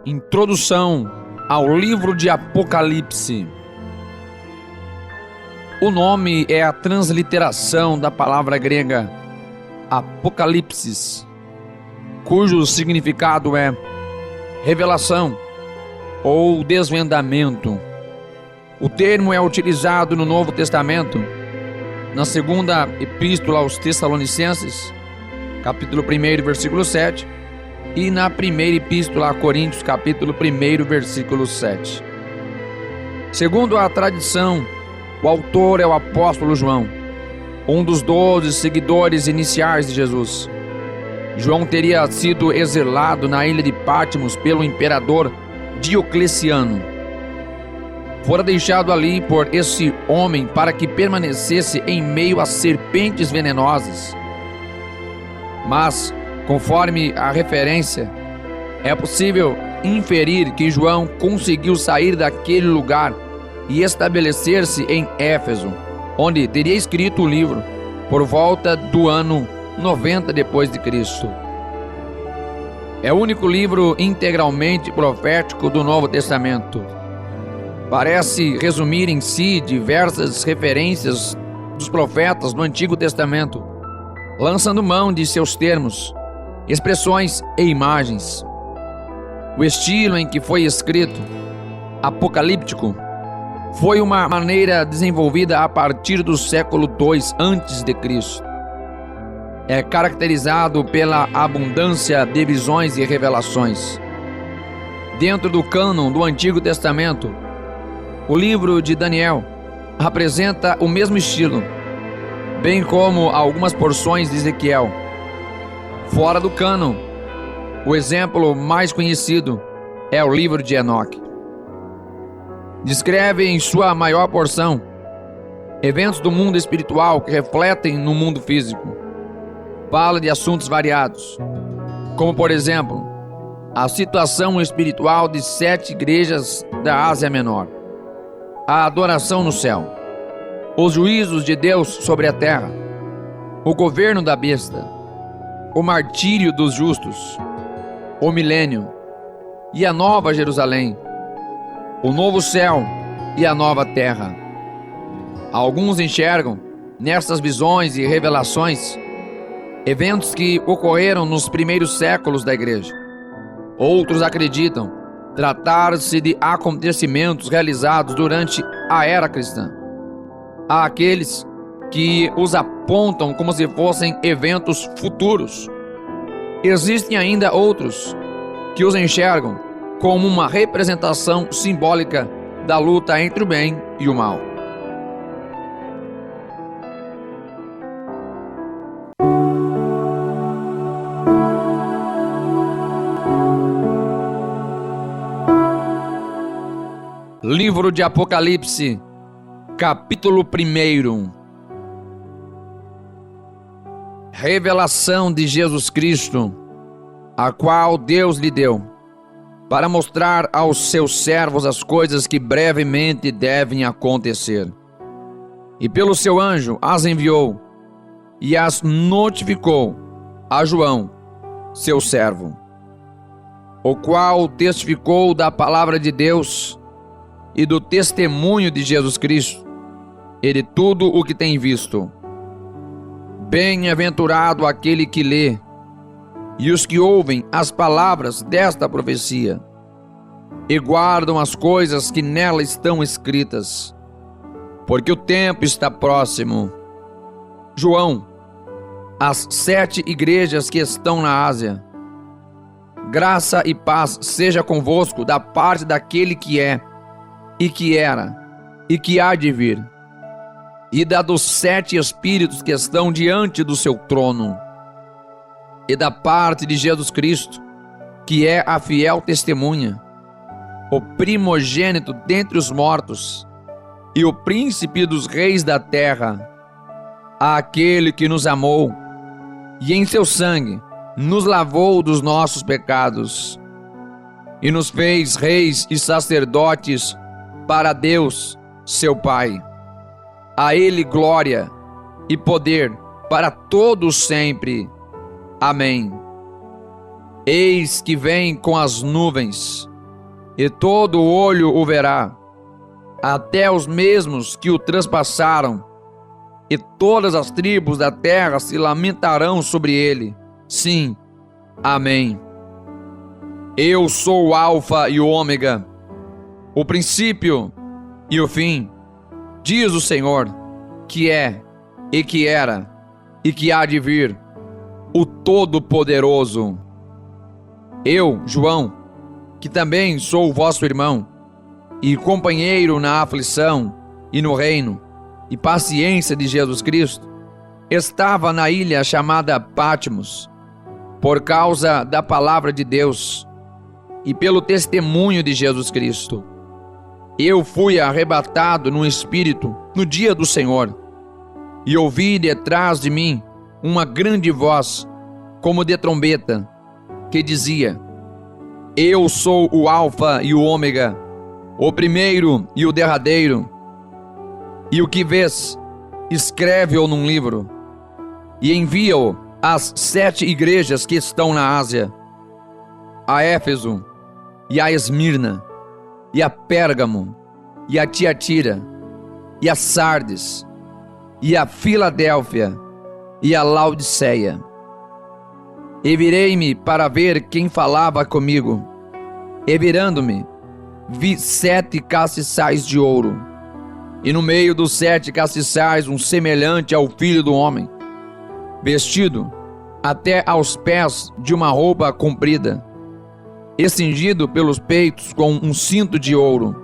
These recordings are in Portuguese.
Introdução ao livro de Apocalipse. O nome é a transliteração da palavra grega Apocalipsis, cujo significado é revelação ou desvendamento. O termo é utilizado no Novo Testamento, na segunda epístola aos Tessalonicenses, capítulo 1, versículo 7, e na primeira epístola a Coríntios, capítulo 1, versículo 7. Segundo a tradição, o autor é o apóstolo João, um dos 12 seguidores iniciais de Jesus. João teria sido exilado na ilha de Patmos pelo imperador Diocleciano. Fora deixado ali por esse homem para que permanecesse em meio a serpentes venenosas. Mas, conforme a referência, é possível inferir que João conseguiu sair daquele lugar e estabelecer-se em Éfeso, onde teria escrito o livro por volta do ano 90 depois de Cristo. É o único livro integralmente profético do Novo Testamento. Parece resumir em si diversas referências dos profetas do Antigo Testamento, lançando mão de seus termos, expressões e imagens. O estilo em que foi escrito, apocalíptico, foi uma maneira desenvolvida a partir do século II a.C. É caracterizado pela abundância de visões e revelações. Dentro do cânon do Antigo Testamento, o livro de Daniel apresenta o mesmo estilo, bem como algumas porções de Ezequiel. Fora do cânon, o exemplo mais conhecido é o livro de Enoque. Descreve em sua maior porção eventos do mundo espiritual que refletem no mundo físico. Fala de assuntos variados, como por exemplo, a situação espiritual de 7 igrejas da Ásia Menor, a adoração no céu, os juízos de Deus sobre a terra, o governo da besta, o martírio dos justos, o milênio e a nova Jerusalém, o novo céu e a nova terra. Alguns enxergam nestas visões e revelações eventos que ocorreram nos primeiros séculos da igreja. Outros acreditam tratar-se de acontecimentos realizados durante a era cristã. Há aqueles que os apontam como se fossem eventos futuros. Existem ainda outros que os enxergam como uma representação simbólica da luta entre o bem e o mal. Livro de Apocalipse, capítulo 1. Revelação de Jesus Cristo, a qual Deus lhe deu, para mostrar aos seus servos as coisas que brevemente devem acontecer. E pelo seu anjo as enviou e as notificou a João, seu servo, o qual testificou da palavra de Deus e do testemunho de Jesus Cristo e de tudo o que tem visto. Bem-aventurado aquele que lê e os que ouvem as palavras desta profecia e guardam as coisas que nela estão escritas, porque o tempo está próximo. João, as 7 igrejas que estão na Ásia. Graça e paz seja convosco da parte daquele que é, e que era, e que há de vir, e da dos 7 Espíritos que estão diante do seu trono, e da parte de Jesus Cristo, que é a fiel testemunha, o primogênito dentre os mortos, e o príncipe dos reis da terra, aquele que nos amou, e em seu sangue nos lavou dos nossos pecados, e nos fez reis e sacerdotes para Deus, seu Pai. A Ele glória e poder para todos sempre. Amém. Eis que vem com as nuvens, e todo olho o verá, até os mesmos que o transpassaram, e todas as tribos da terra se lamentarão sobre ele. Sim, amém. Eu sou o Alfa e o Ômega, o princípio e o fim, diz o Senhor, que é, e que era, e que há de vir, o Todo-Poderoso. Eu, João, que também sou vosso irmão, e companheiro na aflição, e no reino, e paciência de Jesus Cristo, estava na ilha chamada Patmos, por causa da palavra de Deus, e pelo testemunho de Jesus Cristo. Eu fui arrebatado no Espírito no dia do Senhor, e ouvi detrás de mim uma grande voz, como de trombeta, que dizia: Eu sou o Alfa e o Ômega, o primeiro e o derradeiro. E o que vês, escreve-o num livro, e envia-o às 7 igrejas que estão na Ásia: a Éfeso, e a Esmirna, e a Pérgamo, e a Tiatira, e a Sardes, e a Filadélfia, e a Laodiceia. E virei-me para ver quem falava comigo, e virando-me, vi 7 castiçais de ouro, e no meio dos 7 castiçais um semelhante ao Filho do Homem, vestido até aos pés de uma roupa comprida, e cingido pelos peitos com um cinto de ouro,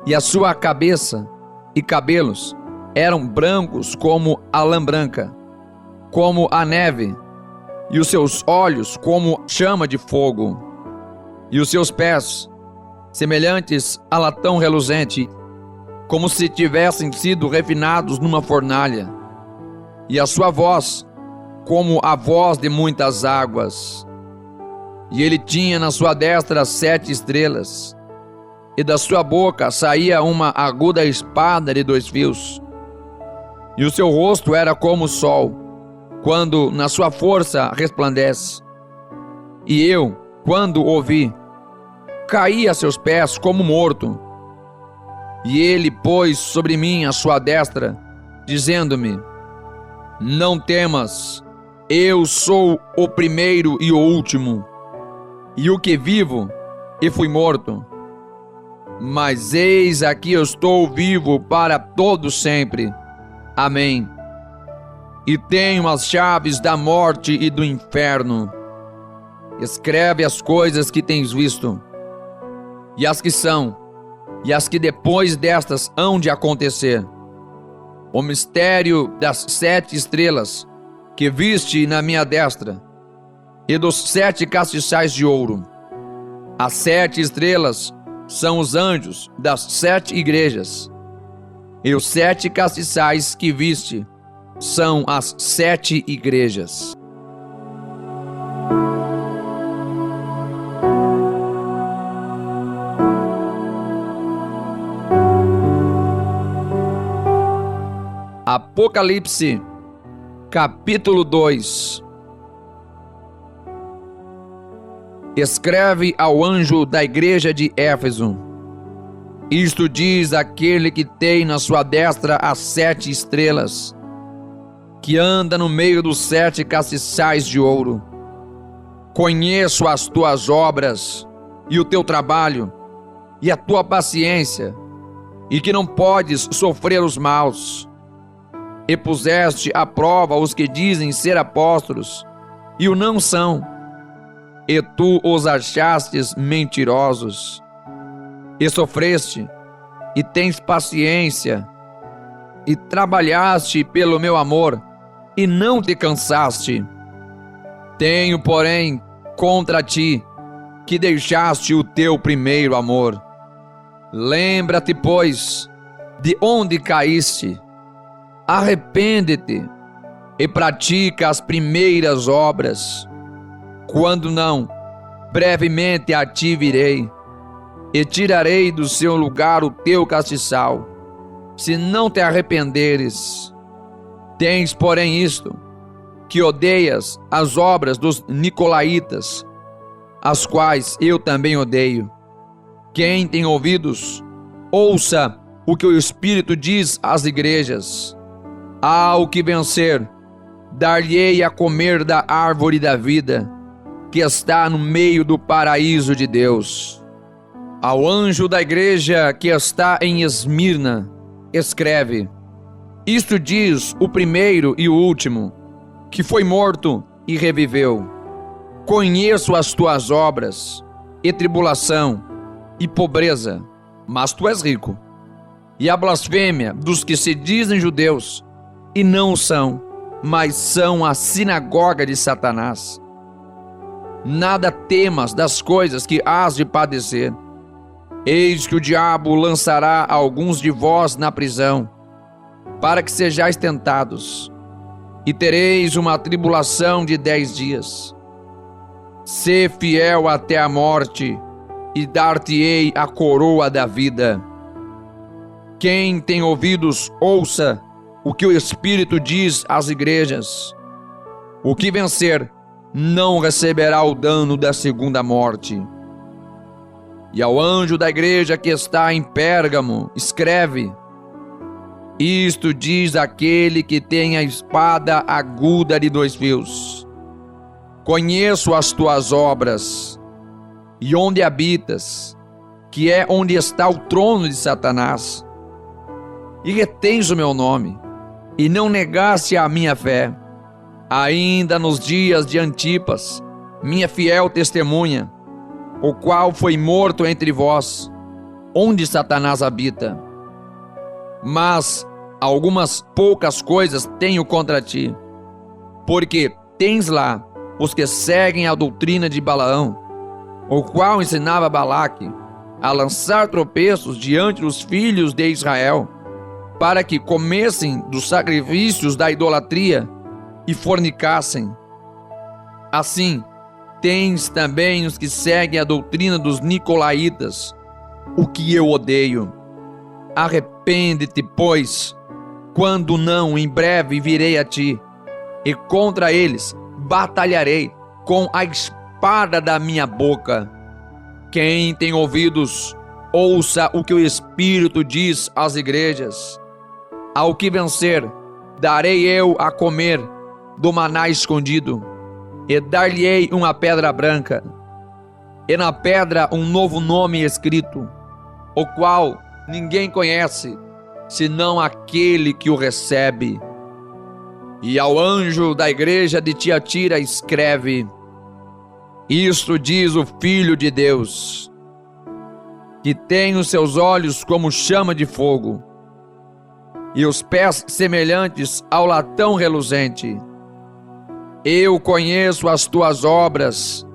e a sua cabeça e cabelos eram brancos como a lã branca, como a neve, e os seus olhos como chama de fogo, e os seus pés semelhantes a latão reluzente, como se tivessem sido refinados numa fornalha, e a sua voz como a voz de muitas águas. E ele tinha na sua destra 7 estrelas, e da sua boca saía uma aguda espada de 2 fios. E o seu rosto era como o sol, quando na sua força resplandece. E eu, quando o vi, caí a seus pés como morto. E ele pôs sobre mim a sua destra, dizendo-me: Não temas, eu sou o primeiro e o último, e o que vivo e fui morto. Mas eis aqui eu estou vivo para todo sempre. Amém. E tenho as chaves da morte e do inferno. Escreve as coisas que tens visto, e as que são, e as que depois destas hão de acontecer. O mistério das 7 estrelas que viste na minha destra, e dos 7 castiçais de ouro. As 7 estrelas são os anjos das 7 igrejas, e os 7 castiçais que viste são as 7 igrejas. Apocalipse, capítulo 2. Escreve ao anjo da igreja de Éfeso: Isto diz aquele que tem na sua destra as 7 estrelas, que anda no meio dos 7 castiçais de ouro. Conheço as tuas obras, e o teu trabalho, e a tua paciência, e que não podes sofrer os maus. E puseste à prova os que dizem ser apóstolos, e o não são, e tu os achastes mentirosos. E sofreste, e tens paciência, e trabalhaste pelo meu amor, e não te cansaste. Tenho, porém, contra ti, que deixaste o teu primeiro amor. Lembra-te, pois, de onde caíste. Arrepende-te e pratica as primeiras obras. Quando não, brevemente a ti virei, e tirarei do seu lugar o teu castiçal, se não te arrependeres. Tens, porém, isto, que odeias as obras dos nicolaítas, as quais eu também odeio. Quem tem ouvidos, ouça o que o Espírito diz às igrejas. Ao que vencer, dar-lhe-ei a comer da árvore da vida, que está no meio do paraíso de Deus. Ao anjo da igreja que está em Esmirna, escreve: isto diz o primeiro e o último, que foi morto e reviveu. Conheço as tuas obras, e tribulação, e pobreza, mas tu és rico. E a blasfêmia dos que se dizem judeus, e não o são, mas são a sinagoga de Satanás. Nada temas das coisas que hás de padecer. Eis que o diabo lançará alguns de vós na prisão, para que sejais tentados, e tereis uma tribulação de 10 dias. Sê fiel até a morte, e dar-te-ei a coroa da vida. Quem tem ouvidos, ouça o que o Espírito diz às igrejas. O que vencer não receberá o dano da segunda morte. E ao anjo da igreja que está em Pérgamo, escreve: isto diz aquele que tem a espada aguda de 2 fios. Conheço as tuas obras, e onde habitas, que é onde está o trono de Satanás. E retens o meu nome, e não negaste a minha fé, ainda nos dias de Antipas, minha fiel testemunha, o qual foi morto entre vós, onde Satanás habita. Mas algumas poucas coisas tenho contra ti, porque tens lá os que seguem a doutrina de Balaão, o qual ensinava Balaque a lançar tropeços diante dos filhos de Israel, para que comessem dos sacrifícios da idolatria e fornicassem. Assim, tens também os que seguem a doutrina dos nicolaítas, o que eu odeio. Arrepende-te, pois, quando não, em breve virei a ti, e contra eles batalharei com a espada da minha boca. Quem tem ouvidos, ouça o que o Espírito diz às igrejas. Ao que vencer, darei eu a comer do maná escondido, e dar-lhe-ei uma pedra branca, e na pedra um novo nome escrito, o qual ninguém conhece, senão aquele que o recebe. E ao anjo da igreja de Tiatira escreve: isto diz o Filho de Deus, que tem os seus olhos como chama de fogo, e os pés semelhantes ao latão reluzente. Eu conheço as tuas obras,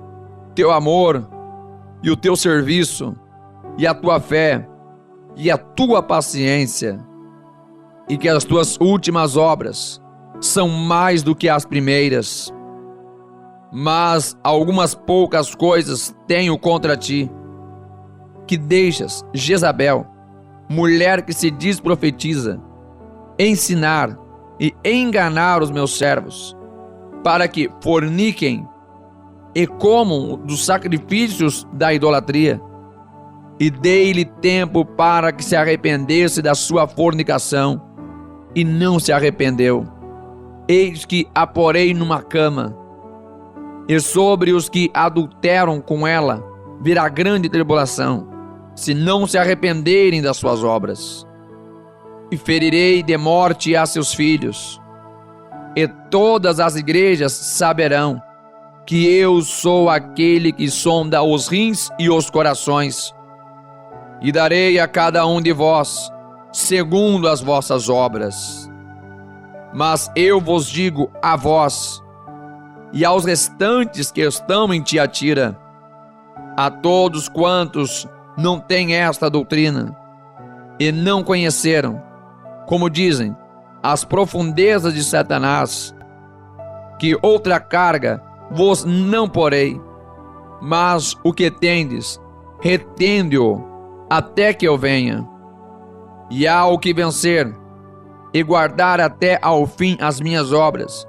teu amor, e o teu serviço, e a tua fé, e a tua paciência, e que as tuas últimas obras são mais do que as primeiras. Mas algumas poucas coisas tenho contra ti, que deixas Jezabel, mulher que se diz profetiza, ensinar e enganar os meus servos, para que forniquem e comam dos sacrifícios da idolatria. E dei-lhe tempo para que se arrependesse da sua fornicação, e não se arrependeu. Eis que a porei numa cama, e sobre os que adulteram com ela virá grande tribulação, se não se arrependerem das suas obras. E ferirei de morte a seus filhos, e todas as igrejas saberão que eu sou aquele que sonda os rins e os corações, e darei a cada um de vós segundo as vossas obras. Mas eu vos digo a vós e aos restantes que estão em Tiatira, a todos quantos não têm esta doutrina e não conheceram, como dizem, as profundezas de Satanás, que outra carga vos não porei, mas o que tendes, retende-o até que eu venha. E ao que vencer e guardar até ao fim as minhas obras,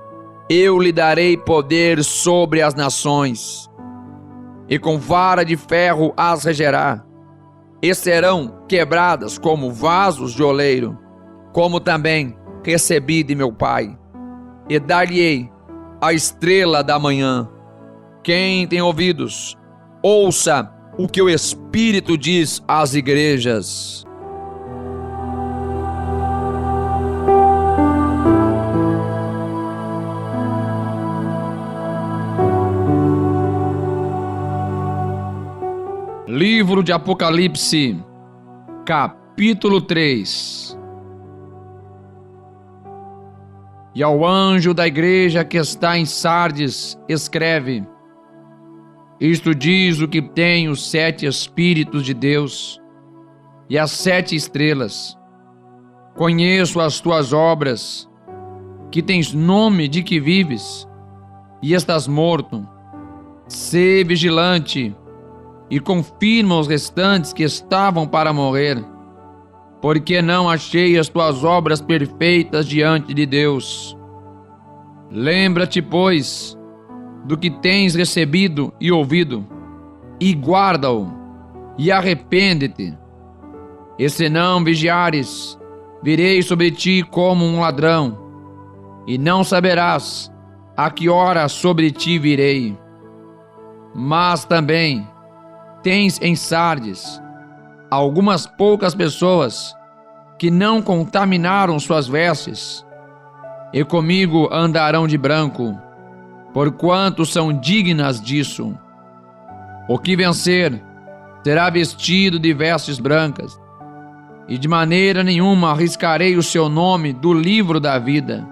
eu lhe darei poder sobre as nações, e com vara de ferro as regerá, e serão quebradas como vasos de oleiro, como também recebi de meu Pai, e dar-lhe-ei a estrela da manhã. Quem tem ouvidos, ouça o que o Espírito diz às igrejas. Livro de Apocalipse, capítulo 3. E ao anjo da igreja que está em Sardes, escreve: Isto diz o que tem os 7 Espíritos de Deus e as 7 estrelas. Conheço as tuas obras, que tens nome de que vives, e estás morto. Sê vigilante e confirma os restantes que estavam para morrer, porque não achei as tuas obras perfeitas diante de Deus. Lembra-te, pois, do que tens recebido e ouvido, e guarda-o, e arrepende-te. E se não vigiares, virei sobre ti como um ladrão, e não saberás a que hora sobre ti virei. Mas também tens em Sardes algumas poucas pessoas que não contaminaram suas vestes, e comigo andarão de branco, porquanto são dignas disso. O que vencer será vestido de vestes brancas, e de maneira nenhuma arriscarei o seu nome do livro da vida,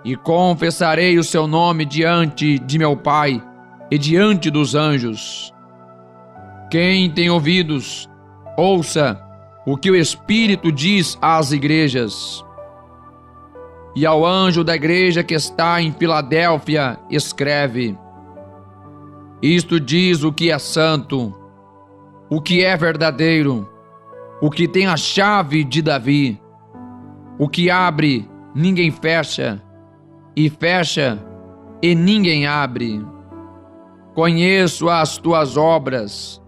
e confessarei o seu nome diante de meu Pai e diante dos anjos. Quem tem ouvidos, ouça o que o Espírito diz às igrejas. E ao anjo da igreja que está em Filadélfia, escreve: Isto diz o que é santo, o que é verdadeiro, o que tem a chave de Davi, o que abre, ninguém fecha, e fecha, e ninguém abre. Conheço as tuas obras.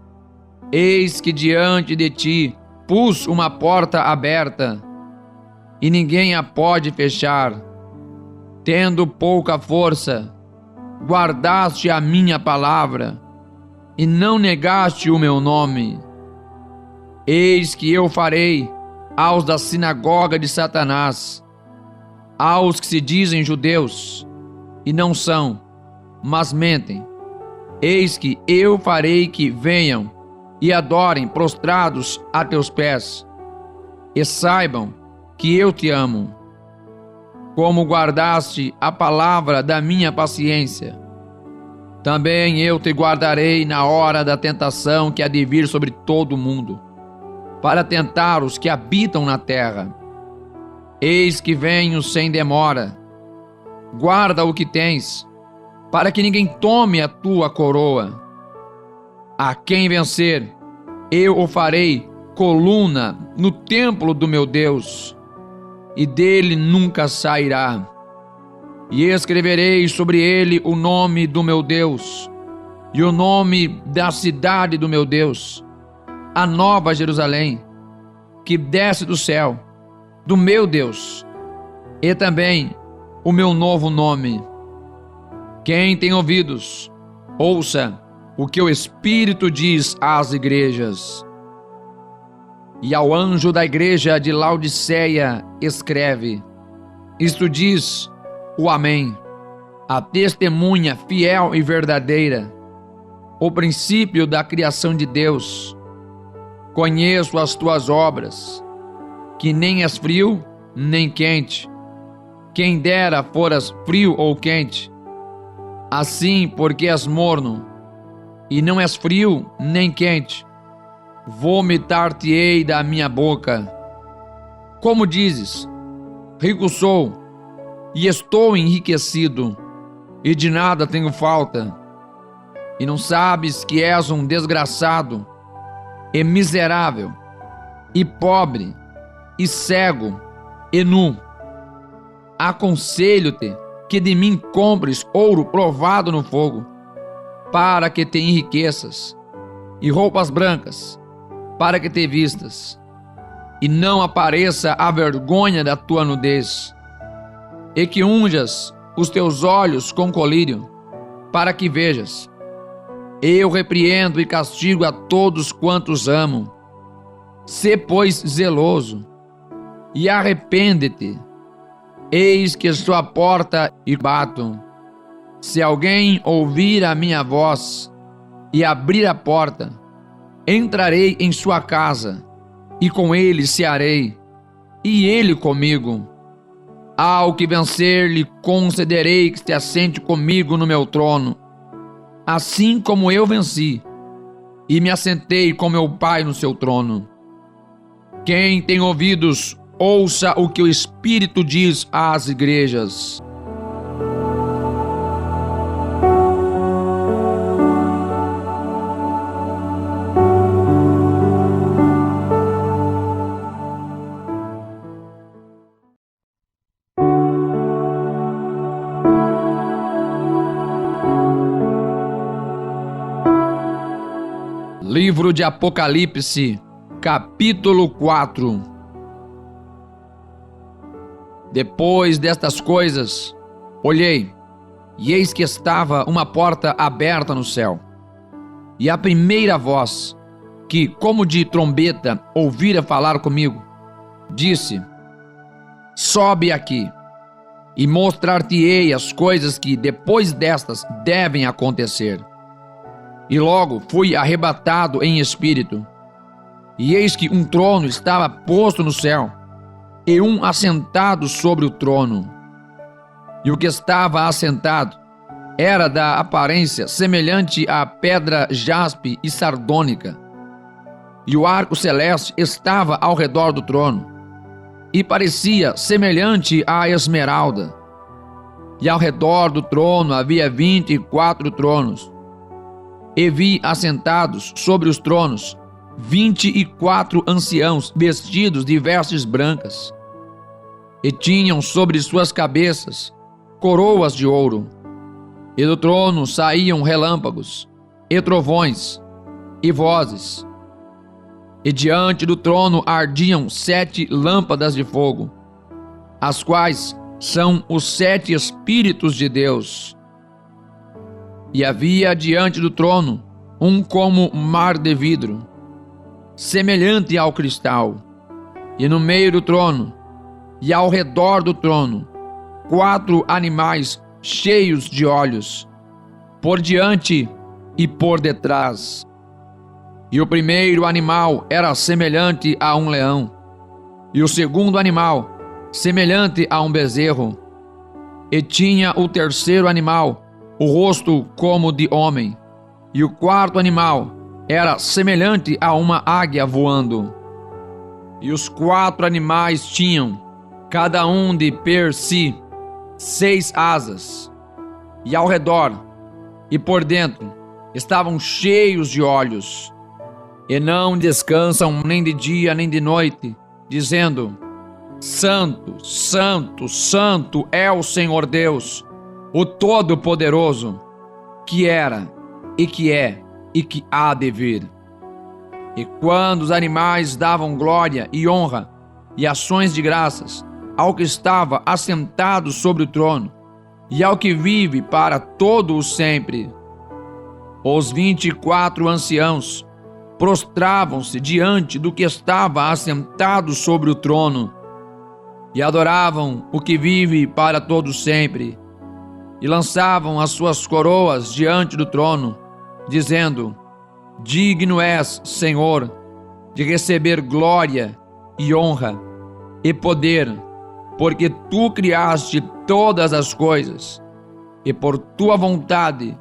Eis que diante de ti pus uma porta aberta, e ninguém a pode fechar. Tendo pouca força, guardaste a minha palavra, e não negaste o meu nome. Eis que eu farei aos da sinagoga de Satanás, aos que se dizem judeus, e não são, mas mentem. Eis que eu farei que venham e adorem prostrados a teus pés, e saibam que eu te amo. Como guardaste a palavra da minha paciência, também eu te guardarei na hora da tentação que há de vir sobre todo o mundo, para tentar os que habitam na terra. Eis que venho sem demora. Guarda o que tens, para que ninguém tome a tua coroa. A quem vencer, eu o farei coluna no templo do meu Deus, e dele nunca sairá. E escreverei sobre ele o nome do meu Deus, e o nome da cidade do meu Deus, a nova Jerusalém, que desce do céu, do meu Deus, e também o meu novo nome. Quem tem ouvidos, ouça o que o Espírito diz às igrejas. E ao anjo da igreja de Laodiceia escreve: Isto diz o Amém, a testemunha fiel e verdadeira, o princípio da criação de Deus. Conheço as tuas obras, que nem és frio nem quente. Quem dera foras frio ou quente. Assim, porque és morno, e não és frio nem quente, vomitar-te-ei da minha boca. Como dizes, rico sou, e estou enriquecido, e de nada tenho falta, e não sabes que és um desgraçado, e miserável, e pobre, e cego, e nu. Aconselho-te que de mim compres ouro provado no fogo, para que te enriqueças, e roupas brancas, para que te vistas, e não apareça a vergonha da tua nudez, e que unjas os teus olhos com colírio, para que vejas. Eu repreendo e castigo a todos quantos amo. Sê, pois, zeloso, e arrepende-te. Eis que estou à porta e bato. Se alguém ouvir a minha voz e abrir a porta, entrarei em sua casa, e com ele cearei, e ele comigo. Ao que vencer, lhe concederei que se assente comigo no meu trono, assim como eu venci, e me assentei com meu Pai no seu trono. Quem tem ouvidos, ouça o que o Espírito diz às igrejas. Livro de Apocalipse, capítulo 4. Depois destas coisas, olhei, e eis que estava uma porta aberta no céu. E a primeira voz, que, como de trombeta, ouvira falar comigo, disse: sobe aqui, e mostrar-te-ei as coisas que depois destas devem acontecer. E logo fui arrebatado em espírito, e eis que um trono estava posto no céu, e um assentado sobre o trono. E o que estava assentado era da aparência semelhante à pedra jaspe e sardônica, e o arco celeste estava ao redor do trono, e parecia semelhante à esmeralda. E ao redor do trono havia 24 tronos, e vi assentados sobre os tronos 24 anciãos vestidos de vestes brancas, e tinham sobre suas cabeças coroas de ouro. E do trono saíam relâmpagos, e trovões, e vozes. E diante do trono ardiam 7 lâmpadas de fogo, as quais são os 7 Espíritos de Deus. E havia diante do trono um como mar de vidro, semelhante ao cristal, e no meio do trono, e ao redor do trono, 4 animais cheios de olhos, por diante e por detrás. E o primeiro animal era semelhante a um leão, e o segundo animal semelhante a um bezerro, e tinha o terceiro animal o rosto como de homem, e o quarto animal era semelhante a uma águia voando. E os 4 animais tinham, cada um de per si, 6 asas, e ao redor e por dentro estavam cheios de olhos, e não descansam nem de dia nem de noite, dizendo: Santo, Santo, Santo é o Senhor Deus, o Todo-Poderoso, que era, e que é, e que há de vir. E quando os animais davam glória e honra e ações de graças ao que estava assentado sobre o trono e ao que vive para todo o sempre, os 24 anciãos prostravam-se diante do que estava assentado sobre o trono e adoravam o que vive para todo sempre, e lançavam as suas coroas diante do trono, dizendo: digno és, Senhor, de receber glória e honra e poder, porque tu criaste todas as coisas, e por tua vontade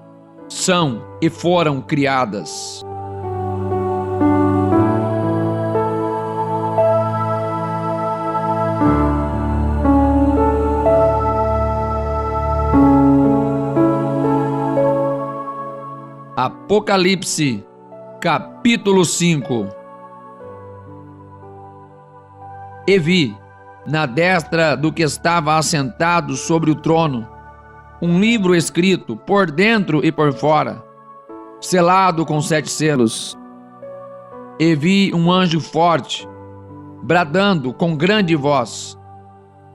são e foram criadas. Apocalipse, capítulo 5. E vi, na destra do que estava assentado sobre o trono, um livro escrito por dentro e por fora, selado com 7 selos. e vi um anjo forte, bradando com grande voz: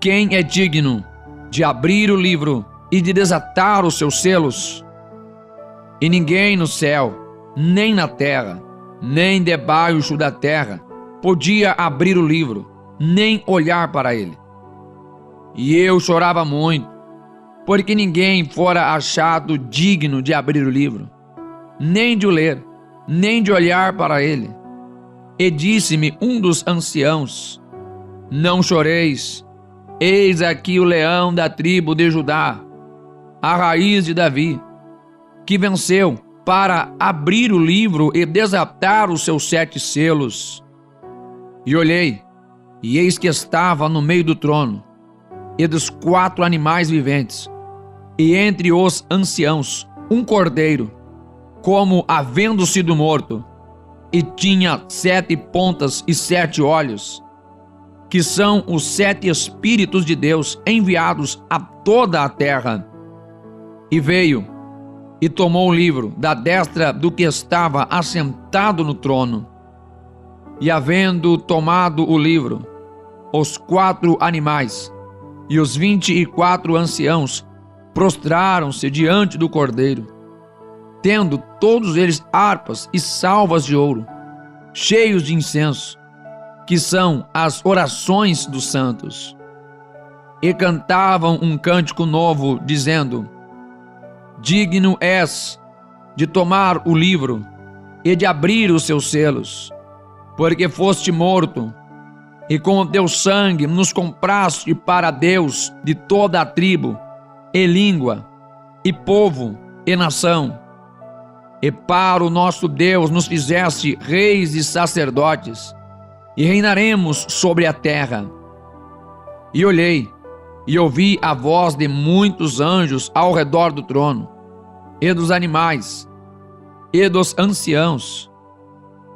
quem é digno de abrir o livro e de desatar os seus selos? E ninguém no céu, nem na terra, nem debaixo da terra, podia abrir o livro, nem olhar para ele. E eu chorava muito, porque ninguém fora achado digno de abrir o livro, nem de o ler, nem de olhar para ele. E disse-me um dos anciãos: não choreis, eis aqui o leão da tribo de Judá, a raiz de Davi, que venceu para abrir o livro e desatar os seus 7 selos. E olhei, e eis que estava no meio do trono, e dos 4 animais viventes, e entre os anciãos, um cordeiro, como havendo sido morto, e tinha 7 pontas e 7 olhos, que são os 7 Espíritos de Deus enviados a toda a terra. E veio, e tomou o livro da destra do que estava assentado no trono. E havendo tomado o livro, os 4 animais e os 24 anciãos prostraram-se diante do cordeiro, tendo todos eles harpas e salvas de ouro, cheios de incenso, que são as orações dos santos. E cantavam um cântico novo, dizendo: digno és de tomar o livro e de abrir os seus selos, porque foste morto, e com o teu sangue nos compraste para Deus de toda a tribo, e língua, e povo, e nação. E para o nosso Deus nos fizeste reis e sacerdotes, e reinaremos sobre a terra. E olhei, e ouvi a voz de muitos anjos ao redor do trono, e dos animais, e dos anciãos,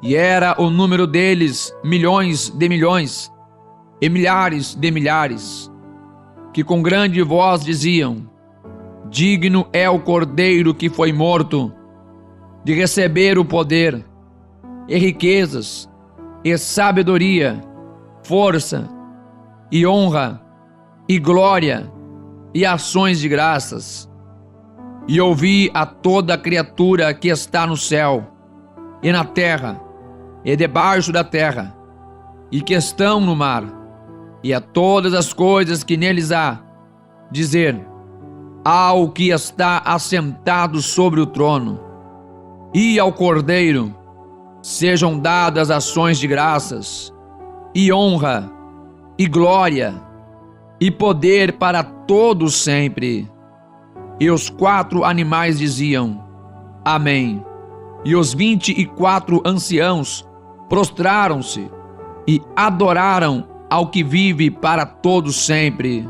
e era o número deles milhões de milhões, e milhares de milhares, que com grande voz diziam: digno é o cordeiro que foi morto, de receber o poder, e riquezas, e sabedoria, força, e honra, e glória, e ações de graças. E ouvi a toda criatura que está no céu, e na terra, e debaixo da terra, e que estão no mar, e a todas as coisas que neles há, dizer: ao que está assentado sobre o trono, e ao Cordeiro, sejam dadas ações de graças, e honra, e glória, e poder para todos sempre. E os 4 animais diziam: amém. E os 24 anciãos prostraram-se e adoraram ao que vive para todos sempre.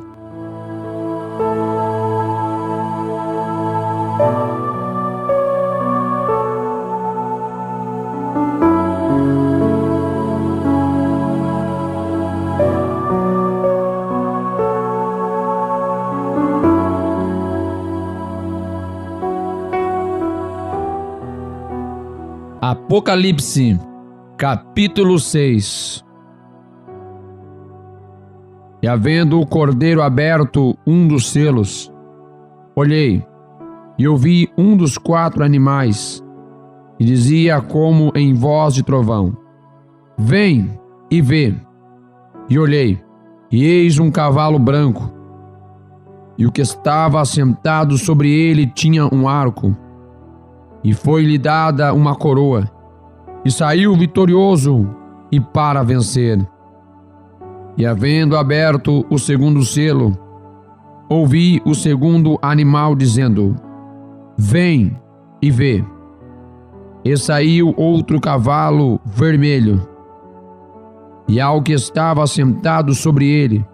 Apocalipse, capítulo 6. E havendo o cordeiro aberto um dos selos, olhei, e ouvi um dos 4 animais, e dizia como em voz de trovão: vem e vê. E olhei, e eis um cavalo branco, e o que estava assentado sobre ele tinha um arco, e foi-lhe dada uma coroa, e saiu vitorioso e para vencer. E havendo aberto o segundo selo, ouvi o segundo animal dizendo: vem e vê. E saiu outro cavalo vermelho, e ao que estava sentado sobre ele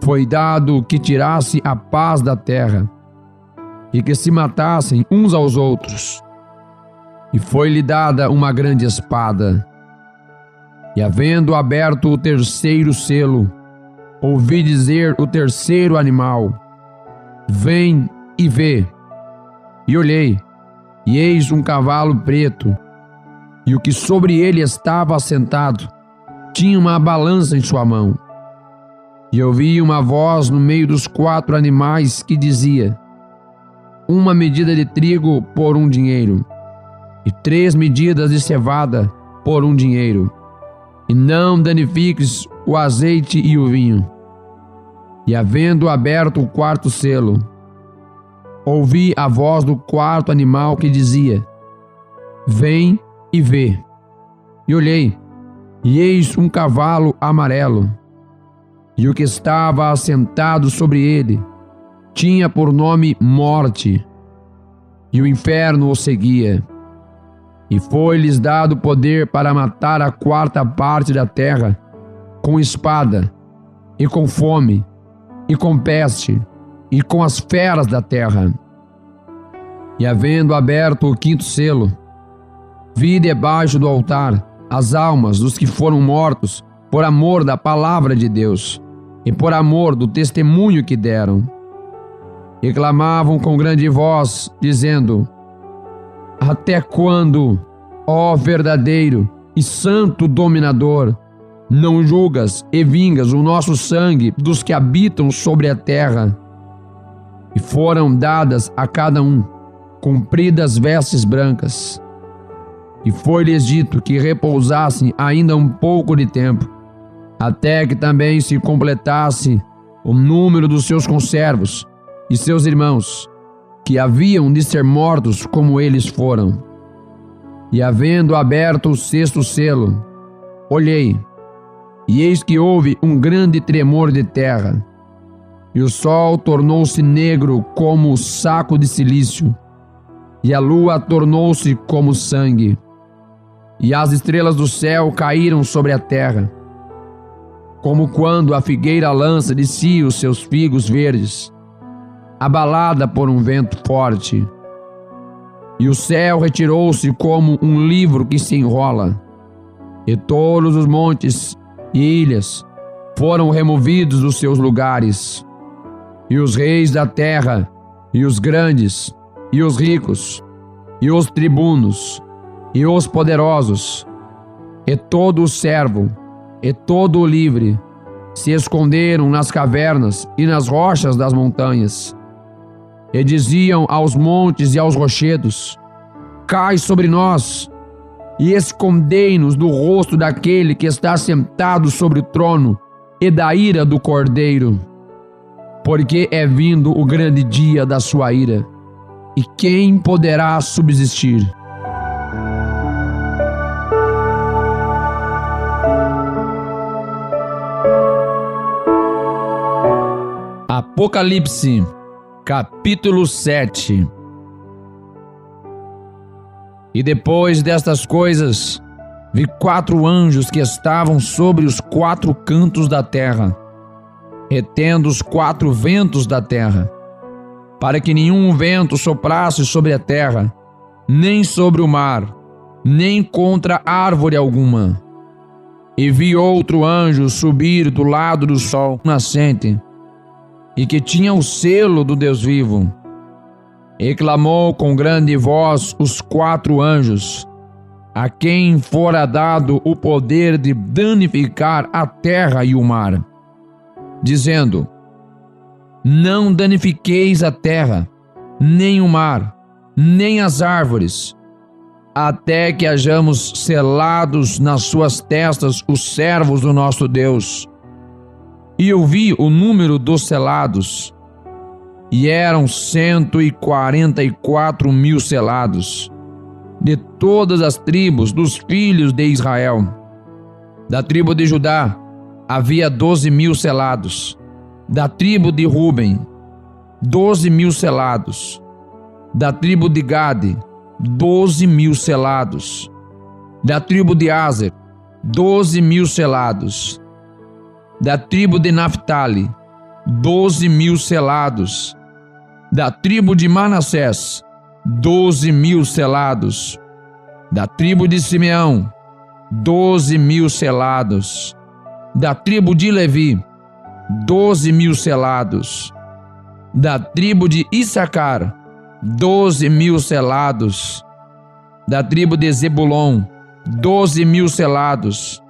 foi dado que tirasse a paz da terra, e que se matassem uns aos outros. E foi-lhe dada uma grande espada. E havendo aberto o terceiro selo, ouvi dizer o terceiro animal: vem e vê. E olhei, e eis um cavalo preto, e o que sobre ele estava assentado tinha uma balança em sua mão. E ouvi uma voz no meio dos 4 animais que dizia: 1 medida de trigo por 1 dinheiro, e 3 medidas de cevada por 1 dinheiro, e não danifiques o azeite e o vinho. E havendo aberto o 4º selo, ouvi a voz do 4º animal que dizia: Vem e vê. E olhei, e eis um cavalo amarelo, e o que estava assentado sobre ele tinha por nome Morte, e o inferno o seguia. E foi-lhes dado poder para matar a 4ª parte da terra, com espada, e com fome, e com peste, e com as feras da terra. E havendo aberto o 5º selo, vi debaixo do altar as almas dos que foram mortos por amor da palavra de Deus e por amor do testemunho que deram. E clamavam com grande voz, dizendo: Até quando, ó verdadeiro e santo dominador, não julgas e vingas o nosso sangue dos que habitam sobre a terra? E foram dadas a cada um compridas vestes brancas. E foi-lhes dito que repousassem ainda um pouco de tempo, até que também se completasse o número dos seus conservos e seus irmãos, que haviam de ser mortos como eles foram. E havendo aberto o 6º selo, olhei, e eis que houve um grande tremor de terra, e o sol tornou-se negro como saco de cilício, e a lua tornou-se como sangue, e as estrelas do céu caíram sobre a terra, como quando a figueira lança de si os seus figos verdes, abalada por um vento forte. E o céu retirou-se como um livro que se enrola, e todos os montes e ilhas foram removidos dos seus lugares, e os reis da terra, e os grandes, e os ricos, e os tribunos, e os poderosos, e todo o servo, e todo o livre, se esconderam nas cavernas e nas rochas das montanhas, e diziam aos montes e aos rochedos: Cai sobre nós, e escondei-nos do rosto daquele que está sentado sobre o trono e da ira do Cordeiro, porque é vindo o grande dia da sua ira, e quem poderá subsistir? Apocalipse, capítulo 7. E depois destas coisas, vi 4 anjos que estavam sobre os 4 cantos da terra, retendo os 4 ventos da terra, para que nenhum vento soprasse sobre a terra, nem sobre o mar, nem contra árvore alguma. E vi outro anjo subir do lado do sol nascente, e que tinha o selo do Deus vivo, e clamou com grande voz os 4 anjos, a quem fora dado o poder de danificar a terra e o mar, dizendo: Não danifiqueis a terra, nem o mar, nem as árvores, até que hajamos selados nas suas testas os servos do nosso Deus. E eu vi o número dos selados, e eram 144 mil selados, de todas as tribos dos filhos de Israel. Da tribo de Judá havia 12 mil selados, da tribo de Ruben 12 mil selados, da tribo de Gade 12 mil selados, da tribo de Aser 12 mil selados, da tribo de Naphtali 12 mil selados, da tribo de Manassés 12 mil selados, da tribo de Simeão 12 mil selados, da tribo de Levi 12 mil selados, da tribo de Issacar 12 mil selados, da tribo de Zebulon 12.000 selados.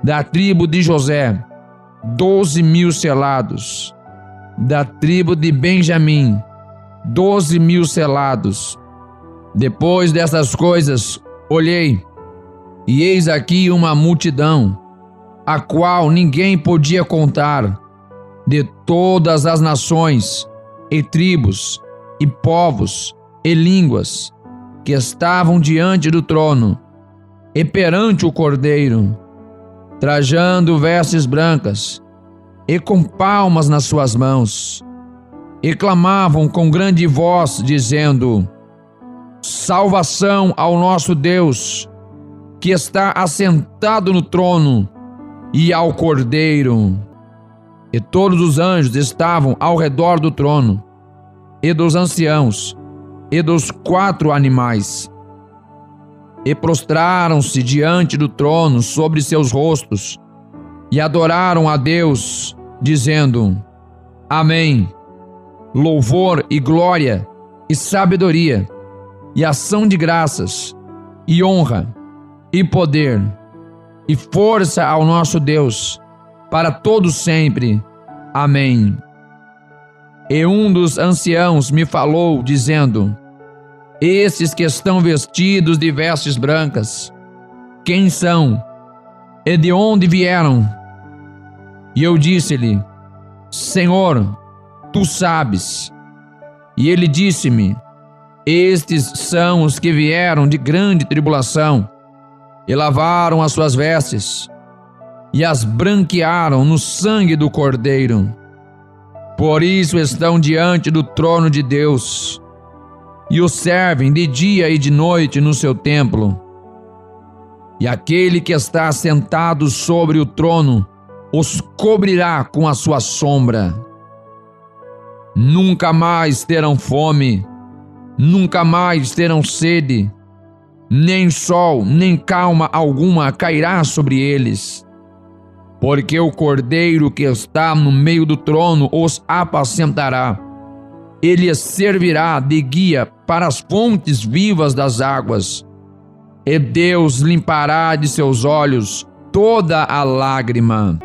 Da tribo de José, 12.000 selados. Da tribo de Benjamim, 12.000 selados. Depois dessas coisas, olhei, e eis aqui uma multidão, a qual ninguém podia contar, de todas as nações, e tribos, e povos, e línguas, que estavam diante do trono, e perante o Cordeiro, trajando vestes brancas, e com palmas nas suas mãos, e clamavam com grande voz, dizendo: Salvação ao nosso Deus, que está assentado no trono, e ao Cordeiro. E todos os anjos estavam ao redor do trono, e dos anciãos, e dos 4 animais, e prostraram-se diante do trono sobre seus rostos, e adoraram a Deus, dizendo: Amém. Louvor e glória, e sabedoria, e ação de graças, e honra, e poder, e força ao nosso Deus, para todos sempre. Amém. E um dos anciãos me falou, dizendo: Esses que estão vestidos de vestes brancas, quem são? E de onde vieram? E eu disse-lhe: Senhor, tu sabes. E ele disse-me: Estes são os que vieram de grande tribulação, e lavaram as suas vestes, e as branquearam no sangue do Cordeiro. Por isso estão diante do trono de Deus, e o servem de dia e de noite no seu templo. E aquele que está sentado sobre o trono os cobrirá com a sua sombra. Nunca mais terão fome, nunca mais terão sede, nem sol, nem calma alguma cairá sobre eles, porque o Cordeiro que está no meio do trono os apacentará. Ele servirá de guia para as fontes vivas das águas, e Deus limpará de seus olhos toda a lágrima.